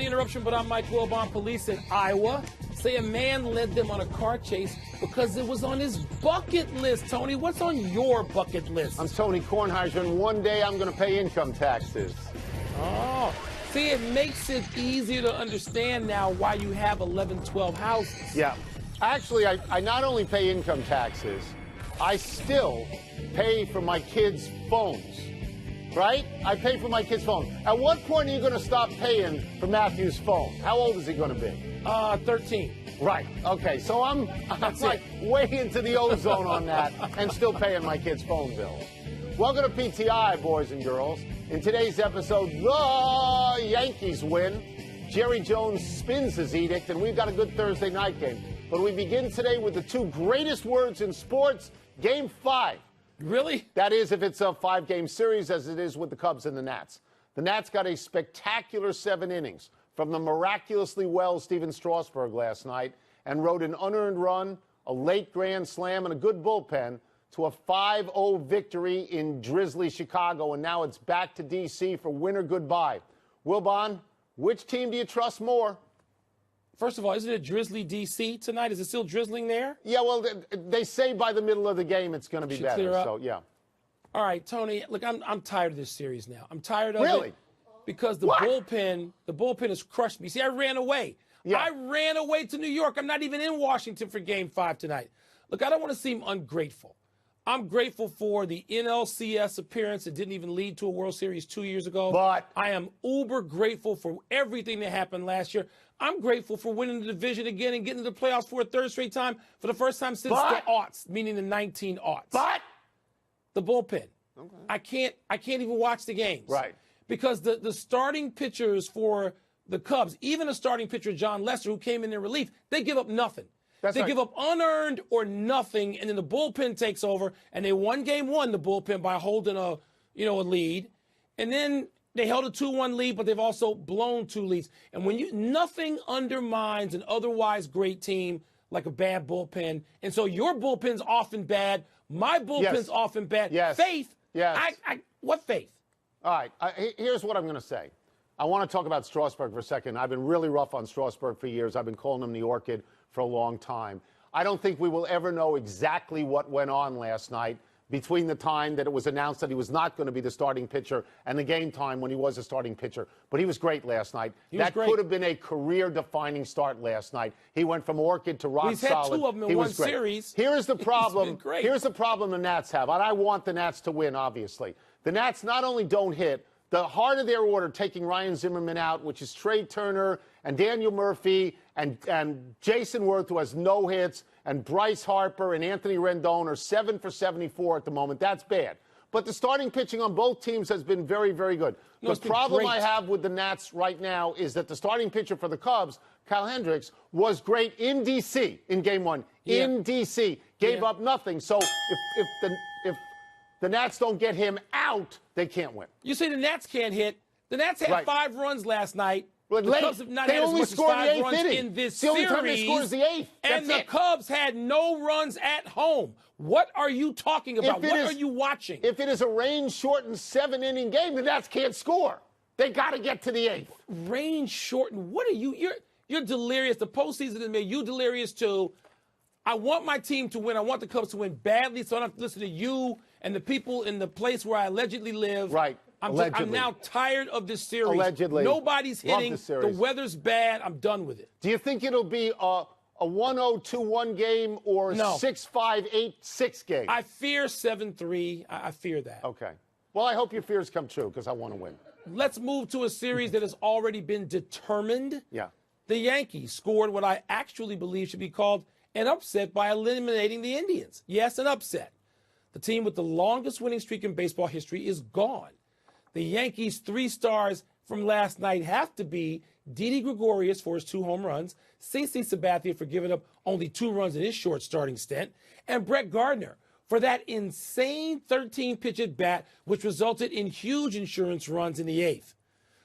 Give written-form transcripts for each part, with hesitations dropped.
Interruption, but I'm Mike Wilbon. Police in Iowa say a man led them on a car chase because it was on his bucket list. Tony, what's on your bucket list? I'm Tony Kornheiser, and one day I'm going to pay income taxes. Oh, see, it makes it easier to understand now why you have 11, 12 houses. Yeah. Actually, I not only pay income taxes, I still pay for my kids' phones. Right? I pay for my kid's phone. At what point are you going to stop paying for Matthew's phone? How old is he going to be? 13. Right. Okay. So I'm like way into the ozone on that and still paying my kid's phone bills. Welcome to PTI, boys and girls. In today's episode, the Yankees win. Jerry Jones spins his edict, and we've got a good Thursday night game. But we begin today with the two greatest words in sports, Game 5. Really? That is, if it's a 5-game series, as it is with the Cubs and the Nats. The Nats got a spectacular 7 innings from the miraculously well Stephen Strasburg last night and rode an unearned run, a late grand slam, and a good bullpen to a 5-0 victory in drizzly Chicago, and now it's back to D.C. for winter goodbye. Wilbon, which team do you trust more? First of all, isn't it drizzly D.C. tonight? Is it still drizzling there? Yeah, well, they say by the middle of the game it's going to be better. So, yeah. All right, Tony, look, I'm tired of this series now. I'm tired of it because the bullpen has crushed me. See, I ran away. Yeah. I ran away to New York. I'm not even in Washington for Game 5 tonight. Look, I don't want to seem ungrateful. I'm grateful for the NLCS appearance. It didn't even lead to a World Series 2 years ago. But I am uber grateful for everything that happened last year. I'm grateful for winning the division again and getting to the playoffs for a third straight time for the first time since the aughts, meaning the 19 aughts. But the bullpen. Okay. I can't even watch the games. Right. Because the starting pitchers for the Cubs, even a starting pitcher, John Lester, who came in relief, they give up nothing. They give up unearned or nothing, and then the bullpen takes over, and they won Game 1, the bullpen, by holding a lead. And then they held a 2-1 lead, but they've also blown 2 leads. And when nothing undermines an otherwise great team like a bad bullpen. And so your bullpen's often bad. My bullpen's often bad. Yes. Faith. Yes. What faith? All right. Here's what I'm going to say. I want to talk about Strasburg for a second. I've been really rough on Strasburg for years. I've been calling him the Orchid for a long time. I don't think we will ever know exactly what went on last night between the time that it was announced that he was not going to be the starting pitcher and the game time when he was a starting pitcher. But he was great last night. That could have been a career-defining start last night. He went from Orchid to rock solid. He's had 2 of them in one series. Here's the problem. Here's the problem the Nats have, and I want the Nats to win, obviously. The Nats not only don't hit, the heart of their order, taking Ryan Zimmerman out, which is Trey Turner and Daniel Murphy and Jason Worth, who has no hits, and Bryce Harper and Anthony Rendon are 7 for 74 at the moment. That's bad. But the starting pitching on both teams has been very, very good. The problem I have with the Nats right now is that the starting pitcher for the Cubs, Kyle Hendricks, was great in D.C. in Game 1. Yeah. In D.C. Gave up nothing. So if the Nats don't get him out, they can't win. You say the Nats can't hit. The Nats had 5 runs last night. Well, the Cubs have not had as much as 5 runs in this series. The only time they scored is the 8th. And the Cubs had no runs at home. What are you talking about? What are you watching? If it is a rain-shortened 7-inning game, the Nats can't score. They got to get to the 8th. Rain-shortened? What are you? You're delirious. The postseason has made you delirious, too. I want my team to win. I want the Cubs to win badly, so I don't have to listen to you and the people in the place where I allegedly live. Right. I'm now tired of this series. Allegedly. Nobody's hitting. The weather's bad. I'm done with it. Do you think it'll be a 1-0, 2-1 game or a 6-5, 8-6 game? I fear 7-3. I fear that. Okay. Well, I hope your fears come true because I want to win. Let's move to a series that has already been determined. Yeah. The Yankees scored what I actually believe should be called an upset by eliminating the Indians. Yes, an upset. The team with the longest winning streak in baseball history is gone. The Yankees' 3 stars from last night have to be Didi Gregorius for his 2 home runs, CeCe Sabathia for giving up only 2 runs in his short starting stint, and Brett Gardner for that insane 13-pitch at bat, which resulted in huge insurance runs in the 8th.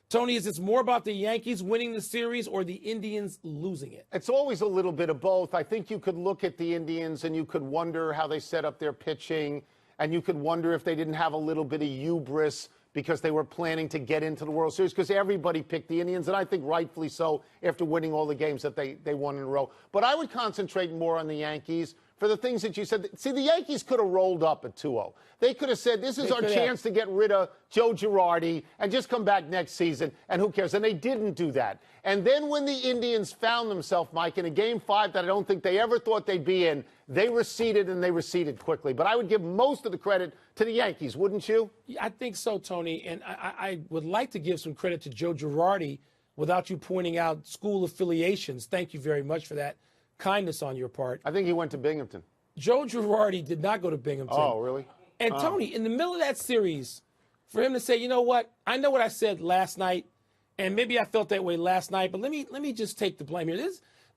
Tony, is this more about the Yankees winning the series or the Indians losing it? It's always a little bit of both. I think you could look at the Indians and you could wonder how they set up their pitching, and you could wonder if they didn't have a little bit of hubris because they were planning to get into the World Series because everybody picked the Indians, and I think rightfully so after winning all the games that they won in a row. But I would concentrate more on the Yankees for the things that you said. See, the Yankees could have rolled up at 2-0. They could have said, this is our chance to get rid of Joe Girardi and just come back next season, and who cares? And they didn't do that. And then when the Indians found themselves, Mike, in a Game 5 that I don't think they ever thought they'd be in, they receded, and they receded quickly. But I would give most of the credit to the Yankees, wouldn't you? I think so, Tony. And I would like to give some credit to Joe Girardi without you pointing out school affiliations. Thank you very much for that kindness on your part. I think he went to Binghamton. Joe Girardi did not go to Binghamton. Oh, really? And, Tony, in the middle of that series, for him to say, you know what, I know what I said last night, and maybe I felt that way last night, but let me just take the blame here.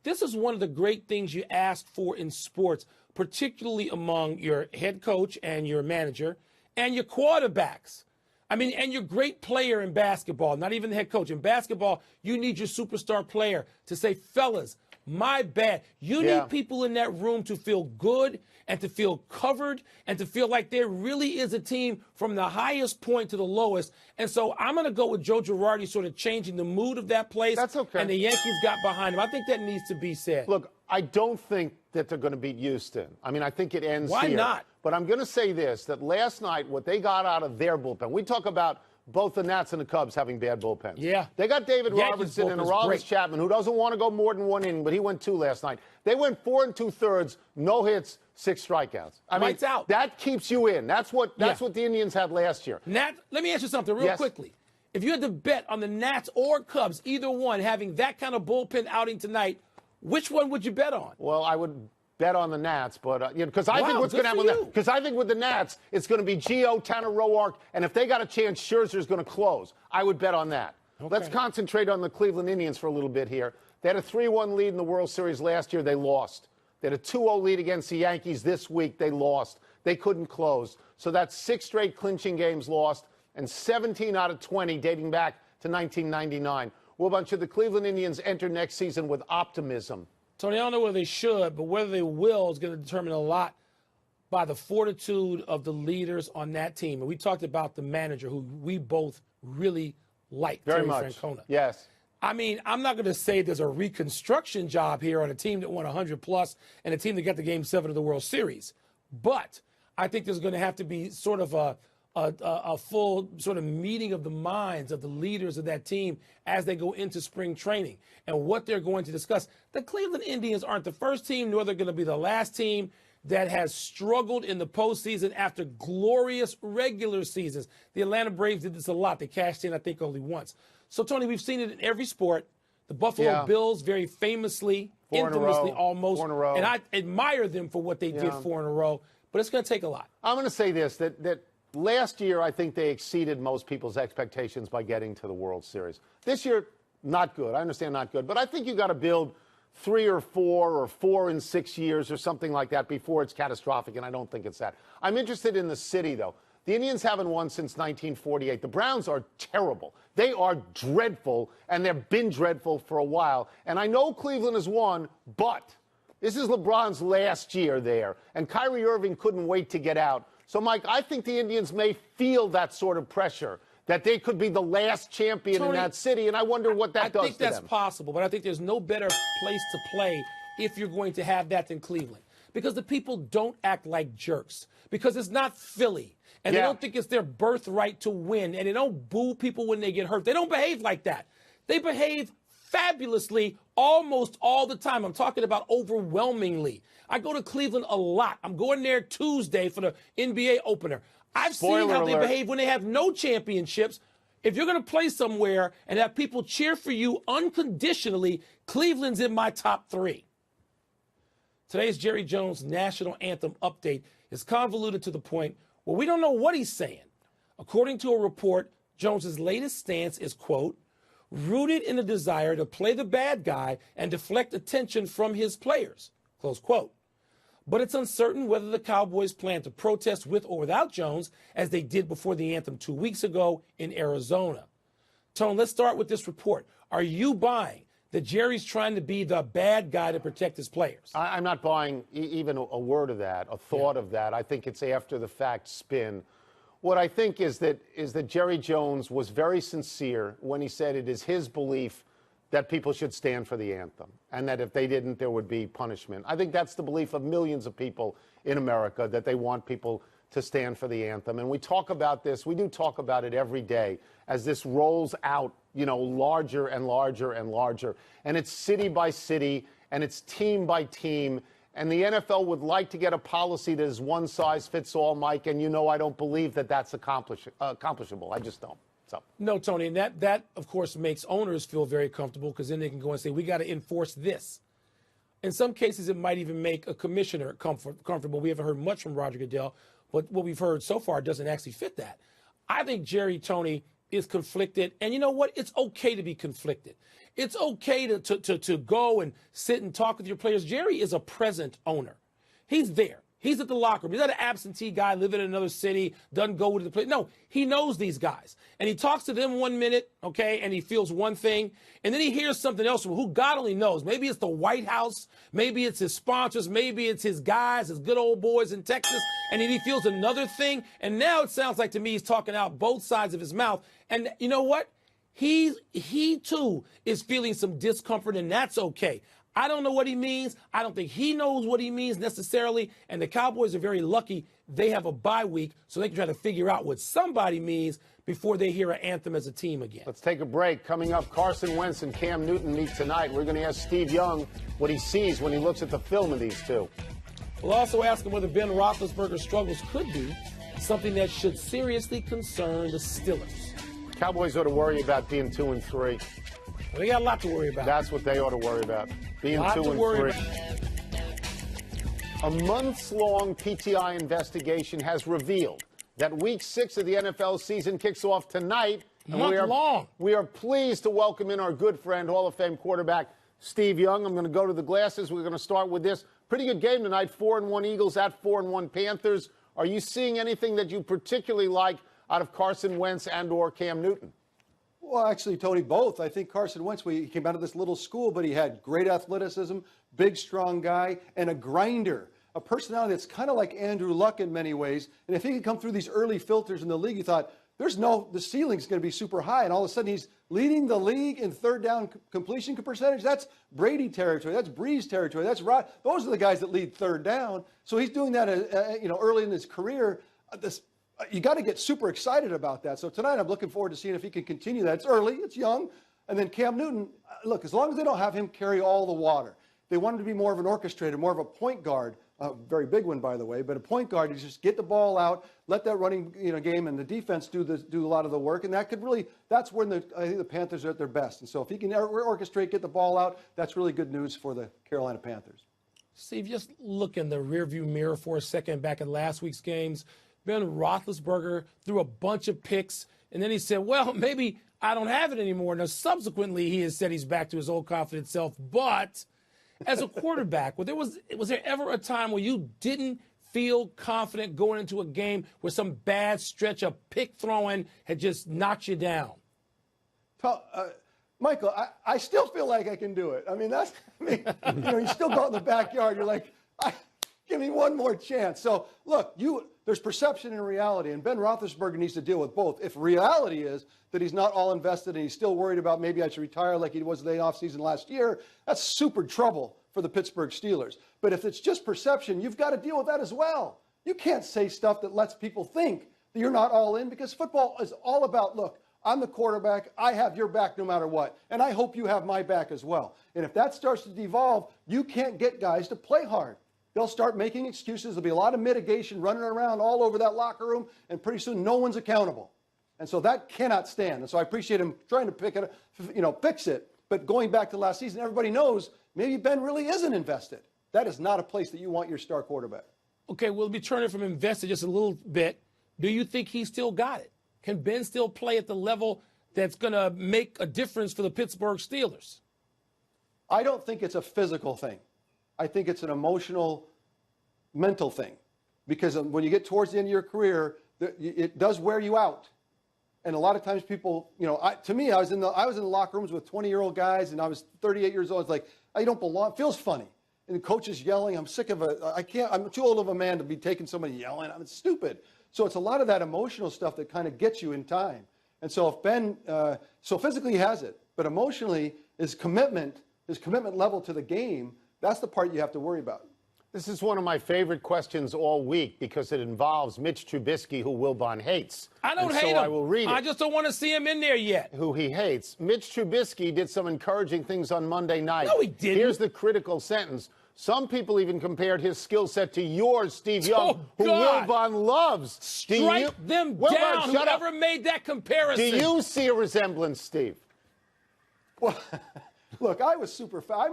This is one of the great things you ask for in sports, particularly among your head coach and your manager and your quarterbacks. I mean, and your great player in basketball, not even the head coach. In basketball, you need your superstar player to say, fellas, my bad. You need people in that room to feel good and to feel covered and to feel like there really is a team from the highest point to the lowest. And so I'm going to go with Joe Girardi sort of changing the mood of that place. That's okay. And the Yankees got behind him. I think that needs to be said. Look, I don't think that they're going to beat Houston. I mean, I think it ends Why here. not? But I'm going to say this, that last night, what they got out of their bullpen, we talk about both the Nats and the Cubs having bad bullpens. Yeah. They got David Robertson and Aroldis Chapman, who doesn't want to go more than one inning, but he went 2 last night. They went 4 2/3, no hits, 6 strikeouts. I mean, Lights out. That keeps you in. That's what the Indians had last year. Nat, let me ask you something real quickly. If you had to bet on the Nats or Cubs, either one having that kind of bullpen outing tonight, which one would you bet on? Well, I would bet on the Nats, but because I think what's going to happen because I think with the Nats it's going to be Gio, Tanner Roark, and if they got a chance, Scherzer's going to close. I would bet on that. Okay. Let's concentrate on the Cleveland Indians for a little bit here. They had a 3-1 lead in the World Series last year. They lost. They had a 2-0 lead against the Yankees this week. They lost. They couldn't close. So that's 6 straight clinching games lost and 17 out of 20 dating back to 1999. Well, a bunch of the Cleveland Indians enter next season with optimism. Tony, I don't know whether they should, but whether they will is going to determine a lot by the fortitude of the leaders on that team. And we talked about the manager, who we both really like, very Terry much. Francona. Yes. I mean, I'm not going to say there's a reconstruction job here on a team that won 100+ and a team that got to Game 7 of the World Series. But I think there's going to have to be sort of a full sort of meeting of the minds of the leaders of that team as they go into spring training and what they're going to discuss. The Cleveland Indians aren't the first team, nor they're going to be the last team that has struggled in the postseason after glorious regular seasons. The Atlanta Braves did this a lot. They cashed in, I think, only once. So, Tony, we've seen it in every sport. The Buffalo Bills very famously, infamously almost, 4 in a row. And I admire them for what they did 4 in a row, but it's going to take a lot. I'm going to say this, that last year, I think they exceeded most people's expectations by getting to the World Series. This year, not good. I understand not good. But I think you got to build 3 or 4 or 4 in 6 years or something like that before it's catastrophic, and I don't think it's that. I'm interested in the city, though. The Indians haven't won since 1948. The Browns are terrible. They are dreadful, and they've been dreadful for a while. And I know Cleveland has won, but this is LeBron's last year there, and Kyrie Irving couldn't wait to get out. So, Mike, I think the Indians may feel that sort of pressure, that they could be the last champion in that city, and I wonder what that does to them. I think that's possible, but I think there's no better place to play if you're going to have that than Cleveland, because the people don't act like jerks, because it's not Philly, and they don't think it's their birthright to win, and they don't boo people when they get hurt. They don't behave like that. They behave fabulously almost all the time. I'm talking about overwhelmingly. I go to Cleveland a lot. I'm going there Tuesday for the NBA opener. I've seen how they behave when they have no championships. If you're going to play somewhere and have people cheer for you unconditionally, Cleveland's in my top 3. Today's Jerry Jones national anthem update is convoluted to the point where we don't know what he's saying. According to a report, Jones's latest stance is, quote, rooted in a desire to play the bad guy and deflect attention from his players, close quote. But it's uncertain whether the Cowboys plan to protest with or without Jones, as they did before the anthem 2 weeks ago in Arizona. Tone, let's start with this report. Are you buying that Jerry's trying to be the bad guy to protect his players? I'm not buying even a word of that, a thought of that. I think it's after the fact spin. What I think is that Jerry Jones was very sincere when he said it is his belief that people should stand for the anthem, and that if they didn't, there would be punishment. I think that's the belief of millions of people in America, that they want people to stand for the anthem. And we talk about this, we do talk about it every day as this rolls out, larger and larger and larger. And it's city by city, and it's team by team. And the NFL would like to get a policy that is one size fits all, Mike, and I don't believe that that's accomplishable. I just don't. So. No, Tony, and that, of course, makes owners feel very comfortable, because then they can go and say, we got to enforce this. In some cases, it might even make a commissioner comfortable. We haven't heard much from Roger Goodell, but what we've heard so far doesn't actually fit that. I think Jerry, Tony, is conflicted, and you know what? It's okay to be conflicted. It's okay to go and sit and talk with your players. Jerry is a present owner. He's there. He's at the locker room. He's not an absentee guy living in another city, doesn't go to the place. No, he knows these guys. And he talks to them 1 minute, okay, and he feels one thing. And then he hears something else from who God only knows. Maybe it's the White House. Maybe it's his sponsors. Maybe it's his guys, his good old boys in Texas. And then he feels another thing. And now it sounds like to me he's talking out both sides of his mouth. And you know what? He too is feeling some discomfort, and that's okay. I don't know what he means. I don't think he knows what he means necessarily. And the Cowboys are very lucky they have a bye week, so they can try to figure out what somebody means before they hear an anthem as a team again. Let's take a break. Coming up, Carson Wentz and Cam Newton meet tonight. We're going to ask Steve Young what he sees when he looks at the film of these two. We'll also ask him whether Ben Roethlisberger's struggles could be something that should seriously concern the Steelers. Cowboys ought to worry about being 2-3. Well, they got a lot to worry about. That's what they ought to worry about. Being 2-3. A months-long PTI investigation has revealed that Week 6 of the NFL season kicks off tonight. And we are pleased to welcome in our good friend, Hall of Fame quarterback Steve Young. I'm going to go to the glasses. We're going to start with this. Pretty good game tonight, 4-1 Eagles at 4-1 Panthers. Are you seeing anything that you particularly like out of Carson Wentz and or Cam Newton? Well, actually, Tony, both. I think Carson Wentz, he came out of this little school, but he had great athleticism, big, strong guy, and a grinder, a personality that's kind of like Andrew Luck in many ways. And if he could come through these early filters in the league, you thought, the ceiling's going to be super high. And all of a sudden, he's leading the league in third down completion percentage. That's Brady territory. That's Breeze territory. That's Rod. Those are the guys that lead third down. So he's doing that, early in his career. You got to get super excited about that. So tonight I'm looking forward to seeing if he can continue that. It's early, it's young. And then Cam Newton, look, as long as they don't have him carry all the water, they want him to be more of an orchestrator, more of a point guard, a very big one, by the way, but a point guard to just get the ball out, let that running game and the defense do a lot of the work. And that could really, that's when I think the Panthers are at their best. And so if he can orchestrate, get the ball out, that's really good news for the Carolina Panthers. Steve, just look in the rearview mirror for a second back at last week's games. Ben Roethlisberger threw a bunch of picks, and then he said, well, maybe I don't have it anymore. Now, subsequently, he has said he's back to his old confident self. But as a quarterback, was there ever a time where you didn't feel confident going into a game where some bad stretch of pick throwing had just knocked you down? Michael, I still feel like I can do it. I mean, you still go out in the backyard. You're like, give me one more chance. So, look, there's perception and reality, and Ben Roethlisberger needs to deal with both. If reality is that he's not all invested and he's still worried about maybe I should retire like he was in the offseason last year, that's super trouble for the Pittsburgh Steelers. But if it's just perception, you've got to deal with that as well. You can't say stuff that lets people think that you're not all in, because football is all about, look, I'm the quarterback. I have your back no matter what, and I hope you have my back as well. And if that starts to devolve, you can't get guys to play hard. They'll start making excuses. There'll be a lot of mitigation running around all over that locker room, and pretty soon no one's accountable. And so that cannot stand. And so I appreciate him trying to fix it. But going back to last season, everybody knows maybe Ben really isn't invested. That is not a place that you want your star quarterback. Okay, we'll be turning from invested just a little bit. Do you think he still got it? Can Ben still play at the level that's going to make a difference for the Pittsburgh Steelers? I don't think it's a physical thing. I think it's an emotional, mental thing, because when you get towards the end of your career, it does wear you out. And a lot of times people, to me, I was in the locker rooms with 20-year-old guys, and I was 38 years old. It's like, I don't belong. It feels funny. And the coach is yelling. I'm sick of it. I'm too old of a man to be taking somebody yelling. It's stupid. So it's a lot of that emotional stuff that kind of gets you in time. And so if Ben, so physically he has it, but emotionally his commitment level to the game, that's the part you have to worry about. This is one of my favorite questions all week because it involves Mitch Trubisky, who Wilbon hates. I don't hate him. I will read it. I just don't want to see him in there yet. Who he hates. Mitch Trubisky did some encouraging things on Monday night. No, he didn't. Here's the critical sentence. Some people even compared his skill set to yours, Steve Young, who Wilbon loves. Strike them down, whoever made that comparison. Do you see a resemblance, Steve? Well, look, I was super fast.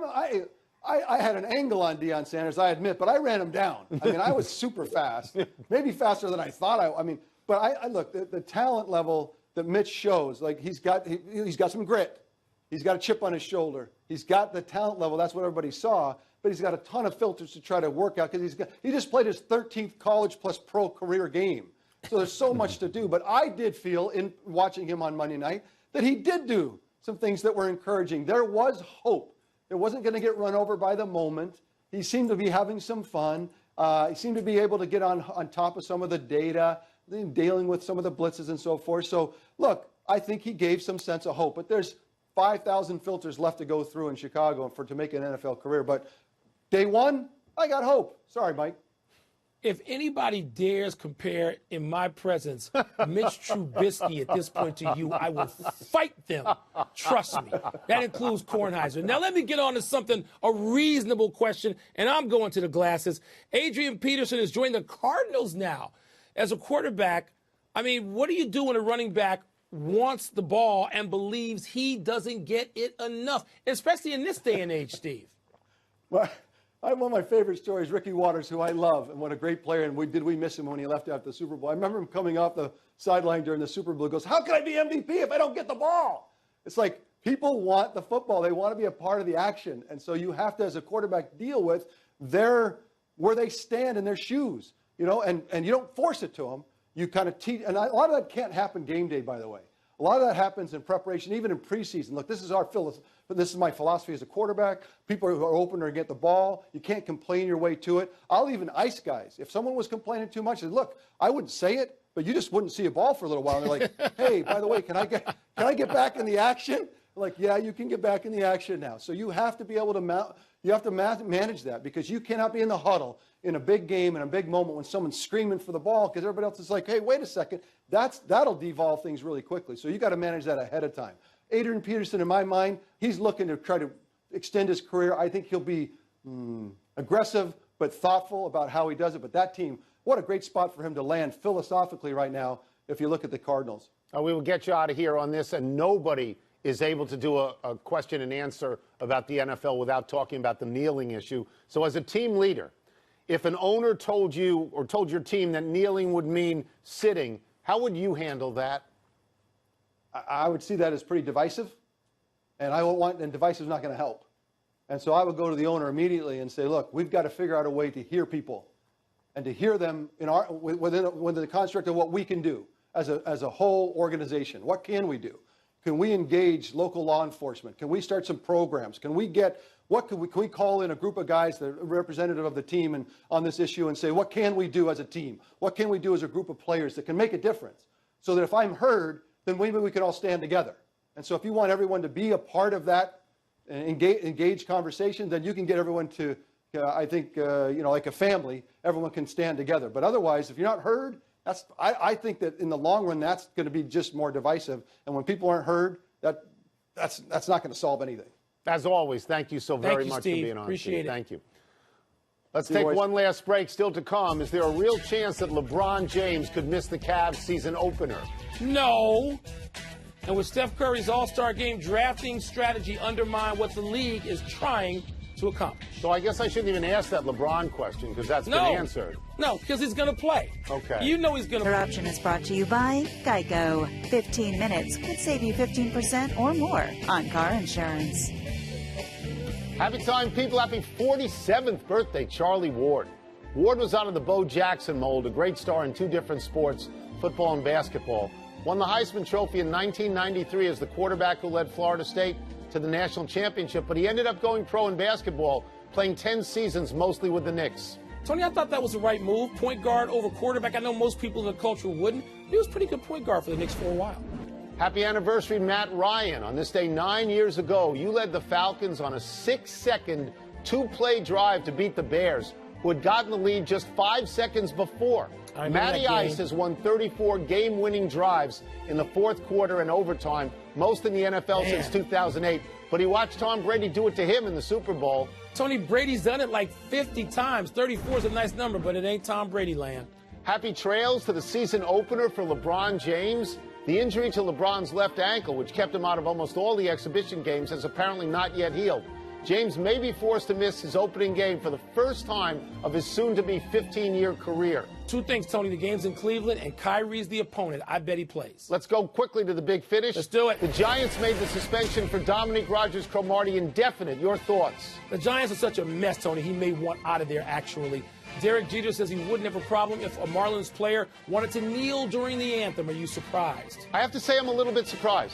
I had an angle on Deion Sanders, I admit, but I ran him down. I mean, I was super fast, maybe faster than I thought. But I look, the talent level that Mitch shows, like he's got some grit. He's got a chip on his shoulder. He's got the talent level. That's what everybody saw. But he's got a ton of filters to try to work out because he just played his 13th college plus pro career game. So there's so much to do. But I did feel in watching him on Monday night that he did do some things that were encouraging. There was hope. It wasn't going to get run over by the moment. He seemed to be having some fun. He seemed to be able to get on top of some of the data, dealing with some of the blitzes and so forth. So, look, I think he gave some sense of hope. But there's 5,000 filters left to go through in Chicago to make an NFL career. But day one, I got hope. Sorry, Mike. If anybody dares compare in my presence Mitch Trubisky at this point to you, I will fight them. Trust me. That includes Kornheiser. Now let me get on to a reasonable question, and I'm going to the glasses. Adrian Peterson has joined the Cardinals now as a quarterback. I mean, what do you do when a running back wants the ball and believes he doesn't get it enough, especially in this day and age, Steve? Well, one of my favorite stories, Ricky Waters, who I love, and what a great player, and we miss him when he left after the Super Bowl. I remember him coming off the sideline during the Super Bowl. He goes, how can I be MVP if I don't get the ball? It's like people want the football. They want to be a part of the action. And so you have to, as a quarterback, deal with where they stand in their shoes, and you don't force it to them. You kind of teach, and a lot of that can't happen game day, by the way. A lot of that happens in preparation, even in preseason. Look, this is my philosophy as a quarterback. People who are open to get the ball. You can't complain your way to it. I'll even ice guys. If someone was complaining too much, I'd say, look, I wouldn't say it, but you just wouldn't see a ball for a little while. And they're like, hey, by the way, can I get back in the action? I'm like, yeah, you can get back in the action now. So you have to be able to manage that, because you cannot be in the huddle in a big game, in a big moment when someone's screaming for the ball, because everybody else is like, hey, wait a second. That'll devolve things really quickly. So you got to manage that ahead of time. Adrian Peterson, in my mind, he's looking to try to extend his career. I think he'll be aggressive but thoughtful about how he does it. But that team, what a great spot for him to land philosophically right now if you look at the Cardinals. We will get you out of here on this, and nobody is able to do a question and answer about the NFL without talking about the kneeling issue. So as a team leader, if an owner told you or told your team that kneeling would mean sitting, how would you handle that? I would see that as pretty divisive, and divisive is not going to help. And so I would go to the owner immediately and say, look, we've got to figure out a way to hear people and to hear them within the construct of what we can do as a whole organization. What can we do? Can we engage local law enforcement? Can we start some programs? Can we call in a group of guys that are representative of the team and on this issue and say, what can we do as a team? What can we do as a group of players that can make a difference? So that if I'm heard, then maybe we can all stand together. And so if you want everyone to be a part of that engaged conversation, then you can get everyone to, I think, like a family, everyone can stand together. But otherwise, if you're not heard, I think that in the long run, that's going to be just more divisive. And when people aren't heard, that's not going to solve anything. As always, thank you so very much Steve. for being on. Appreciate it. Thank you. Let's take one last break. Still to come, is there a real chance that LeBron James could miss the Cavs season opener? No. And with Steph Curry's All-Star Game drafting strategy undermine what the league is trying to accomplish. So I guess I shouldn't even ask that LeBron question because that's been answered. No, because he's going to play. Okay. You know he's going to play. Interruption is brought to you by Geico. 15 minutes could save you 15% or more on car insurance. Happy time, people. Happy 47th birthday, Charlie Ward. Ward was out of the Bo Jackson mold, a great star in two different sports, football and basketball. Won the Heisman Trophy in 1993 as the quarterback who led Florida State to the national championship, but he ended up going pro in basketball, playing 10 seasons mostly with the Knicks. Tony, I thought that was the right move. Point guard over quarterback. I know most people in the culture wouldn't. He was a pretty good point guard for the Knicks for a while. Happy anniversary, Matt Ryan. On this day 9 years ago, you led the Falcons on a 6-second, 2-play drive to beat the Bears, who had gotten the lead just 5 seconds before. Matty Ice has won 34 game-winning drives in the fourth quarter and overtime, most in the NFL since 2008. But he watched Tom Brady do it to him in the Super Bowl. Tony, Brady's done it like 50 times. 34 is a nice number, but it ain't Tom Brady land. Happy trails to the season opener for LeBron James. The injury to LeBron's left ankle, which kept him out of almost all the exhibition games, has apparently not yet healed. James may be forced to miss his opening game for the first time of his soon-to-be 15-year career. Two things, Tony. The game's in Cleveland, and Kyrie's the opponent. I bet he plays. Let's go quickly to the big finish. Let's do it. The Giants made the suspension for Dominique Rodgers-Cromartie indefinite. Your thoughts? The Giants are such a mess, Tony. He may want out of there, actually. Derek Jeter says he wouldn't have a problem if a Marlins player wanted to kneel during the anthem. Are you surprised? I have to say I'm a little bit surprised.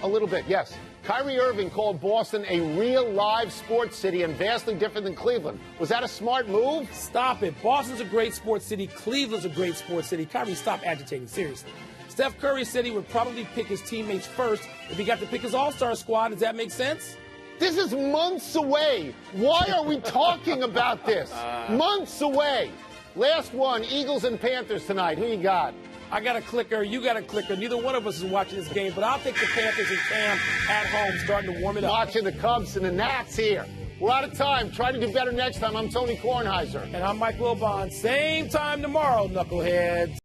A little bit, yes. Kyrie Irving called Boston a real live sports city and vastly different than Cleveland. Was that a smart move? Stop it. Boston's a great sports city. Cleveland's a great sports city. Kyrie, stop agitating. Seriously. Steph Curry said he would probably pick his teammates first if he got to pick his all-star squad. Does that make sense? This is months away. Why are we talking about this? Months away. Last one, Eagles and Panthers tonight. Who you got? I got a clicker. You got a clicker. Neither one of us is watching this game, but I'll take the Panthers and Cam at home starting to warm it up. Watching the Cubs and the Nats here. We're out of time. Try to do better next time. I'm Tony Kornheiser. And I'm Mike Wilbon. Same time tomorrow, knuckleheads.